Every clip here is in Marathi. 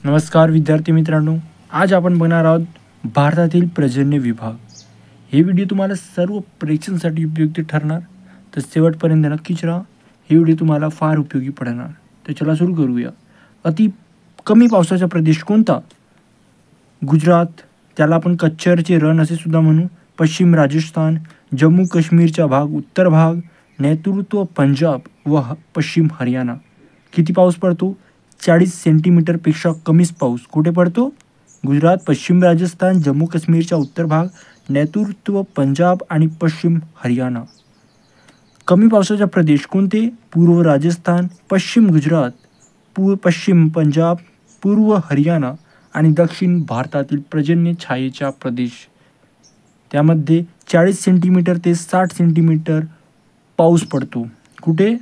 नमस्कार विद्यार्थी मित्रांनो, आज आपण बघणार आहोत भारतातील पर्जन्य विभाग। हे व्हिडिओ तुम्हाला सर्व परीक्षांसाठी उपयुक्त ठरणार, तर शेवटपर्यंत नक्कीच राहा। हे व्हिडिओ तुम्हाला फार उपयोगी पडणार। तर चला सुरू करूया। अति कमी पावसाचा प्रदेश कोणता? गुजरात, त्याला आपण कच्छचे रण असे सुद्धा म्हणू। पश्चिम राजस्थान, जम्मू काश्मीरचा भाग, उत्तर भाग, नेतृत्व पंजाब व पश्चिम हरियाणा। किती पाऊस पडतो? 40 सेंटीमीटरपेक्षा कमीच पाऊस कुठे पडतो? गुजरात, पश्चिम राजस्थान, जम्मू काश्मीरचा उत्तर भाग, नेतृत्व पंजाब आणि पश्चिम हरियाणा। कमी पावसाचा प्रदेश कोणते? पूर्व राजस्थान, पश्चिम गुजरात, पश्चिम पंजाब, पूर्व हरियाणा आणि दक्षिण भारतातील पर्जन्य छायेचा प्रदेश। त्यामध्ये 40 सेंटीमीटर ते 60 सेंटीमीटर पाऊस पडतो। कुठे?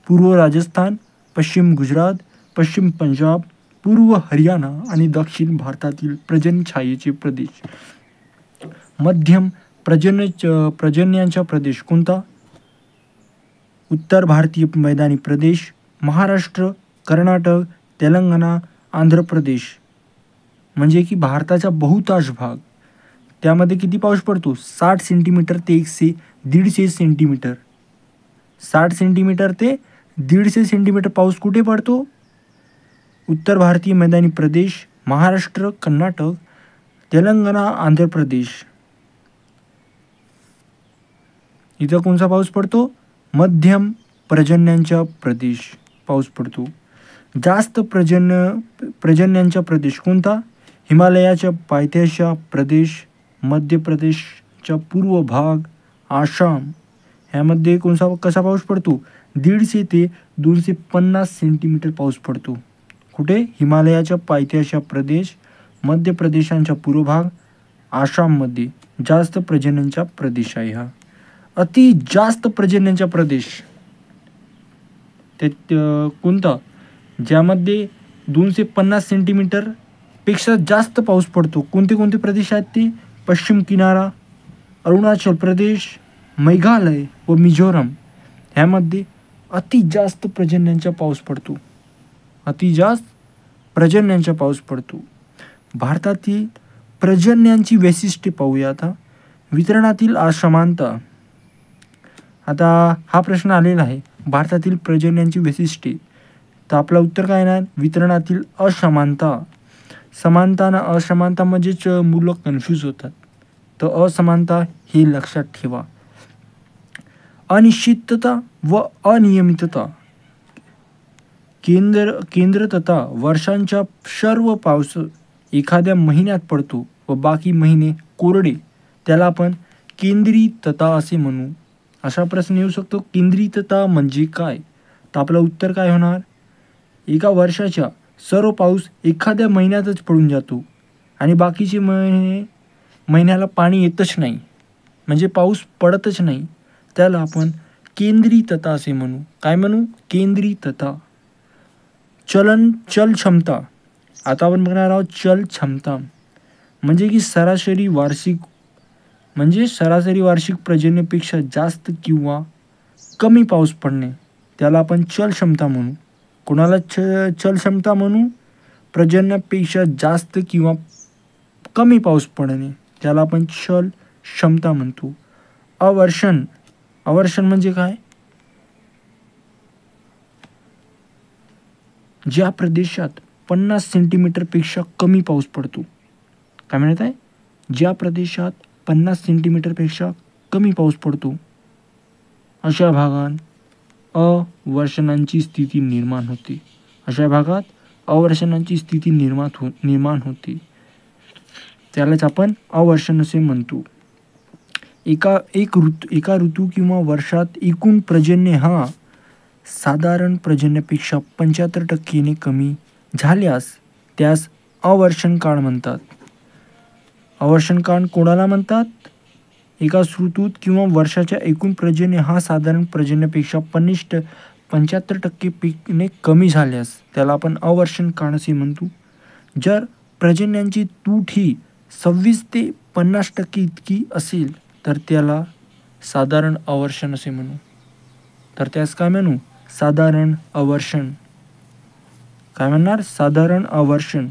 पूर्व राजस्थान, पश्चिम गुजरात, पश्चिम पंजाब, पूर्व हरियाणा आणि दक्षिण भारतातील पर्जन्य छायेचे प्रदेश। मध्यम पर्जन्यांचा प्रदेश कोणता? उत्तर भारतीय मैदानी प्रदेश, महाराष्ट्र, कर्नाटक, तेलंगणा, आंध्र प्रदेश, म्हणजे की भारताचा बहुतांश भाग। त्यामध्ये किती पाऊस पडतो? 60 सेंटीमीटर ते 150 सेंटीमीटर। 60 सेंटीमीटर ते 150 सेंटीमीटर पाऊस कुठे पडतो? उत्तर भारतीय मैदानी प्रदेश, महाराष्ट्र, कर्नाटक, तेलंगणा, आंध्र प्रदेश। इथं कोणता पाऊस पडतो? मध्यम पर्जन्यांचा प्रदेश पाऊस पडतो। जास्त पर्जन्यांचा प्रदेश कोणता? हिमालयाच्या पायथ्याचा प्रदेश, मध्य प्रदेशचा पूर्व भाग, आसाम। ह्यामध्ये कसा पाऊस पडतो? 150 ते 250 सेंटीमीटर पाऊस पडतो। कुठे? हिमालयाच्या पायथ्याचा प्रदेश, मध्य प्रदेशांचा पूर्व भाग, आसाममध्ये जास्त पर्जन्यांचा प्रदेश आहे हा। अति जास्त पर्जन्यांचा प्रदेश ते कोणता? ज्यामध्ये 250 सेंटीमीटर पेक्षा जास्त पाऊस पडतो। कोणते कोणते प्रदेश आहेत ते? पश्चिम किनारा, अरुणाचल प्रदेश, मेघालय व मिझोरम। ह्यामध्ये अति जास्त पर्जन्यांचा पाऊस पडतो। अति जास्त पर्जन्यांचा पाऊस पडतो। भारतातील पर्जन्यांची वैशिष्ट्ये पाहूया आता। वितरणातील असमानता। आता हा प्रश्न आलेला आहे, भारतातील पर्जन्यांची वैशिष्ट्ये। तर आपलं उत्तर काय येणार? वितरणातील असमानता। समानता ना असमानता म्हणजेच मुलं कन्फ्यूज होतात, तर असमानता हे लक्षात ठेवा। अनिश्चितता व अनियमितता। केंद्रतता, वर्षांचा सर्व पाऊस एखाद्या महिन्यात पडतो व बाकी महिने कोरडे, त्याला आपण केंद्रीतता असे म्हणू। असा प्रश्न येऊ शकतो, केंद्रीतता म्हणजे काय? तर आपलं उत्तर काय होणार? एका वर्षाचा सर्व पाऊस एखाद्या महिन्यातच पडून जातो आणि बाकीचे महिन्याला पाणी येतच नाही, म्हणजे पाऊस पडतच नाही, त्याला आपण केंद्रीतता असे म्हणू। काय म्हणू? केंद्रीतता। चल क्षमता। आता आपण बघणार आहोत चल क्षमता, म्हणजे की सरासरी वार्षिक पर्जन्यपेक्षा जास्त किंवा कमी पाऊस पडणे, त्याला आपण चल क्षमता म्हणू। कोणाला चल क्षमता म्हणू? पर्जन्यापेक्षा जास्त किंवा कमी पाऊस पडणे, त्याला आपण चल क्षमता म्हणतो। अवर्षण म्हणजे काय? ज्या प्रदेशात 50 सेंटीमीटरपेक्षा कमी पाऊस पडतो। काय म्हणत आहे? ज्या प्रदेशात 50 सेंटीमीटरपेक्षा कमी पाऊस पडतो, अशा भागात अवर्षणांची स्थिती निर्माण होते। अशा भागात अवर्षणांची स्थिती निर्माण होते, त्यालाच आपण अवर्षण असे म्हणतो। एका ऋतू किंवा वर्षात एकूण पर्जन्य हा साधारण पर्जन्यापेक्षा 75% कमी झाल्यास त्यास अवर्षण काळ म्हणतात। अवर्षण काळ कोणाला म्हणतात? एका ऋतूत किंवा वर्षाच्या एकूण पर्जन्य हा साधारण पर्जन्यापेक्षा 75% कमी झाल्यास त्याला आपण अवर्षण काळ असे म्हणतो। जर पर्जन्यांची तूट ही 26 ते 50% इतकी असेल तर त्याला साधारण अवर्षण असे म्हणू। तर त्यास काय म्हणू? साधारण अवर्षण। काय म्हणणार, साधारण आवर्षण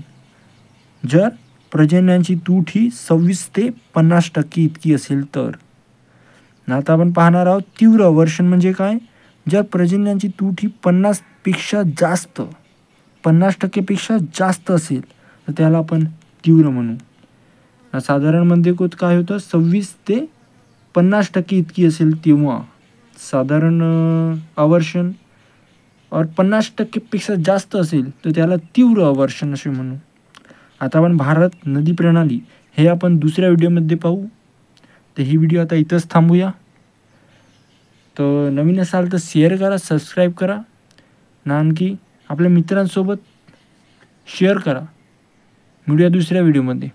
जर पर्जन्यांची तूट ही 26 ते 50% इतकी असेल तर. आता आपण पाहणार आहोत तीव्र आवर्षण म्हणजे काय, जर पर्जन्यांची तूट ही 50पेक्षा जास्त 50%पेक्षा जास्त असेल तर त्याला आपण तीव्र म्हणू. साधारण मध्ये काय होतं, 26 ते 50% इतकी असेल तेव्हा साधारण आवर्षण, और 50%पेक्षा जास्त असेल तर त्याला तीव्र आवर्षण असे म्हणू. आता आपण भारत नदी प्रणाली हे आपण दुसऱ्या व्हिडिओमध्ये पाहू. तर ही व्हिडिओ आता इथंच थांबूया. तर नवीन असाल तर शेअर करा, सबस्क्राईब करा ना, आणखी आपल्या मित्रांसोबत शेअर करा. भेटूया दुसऱ्या व्हिडिओमध्ये.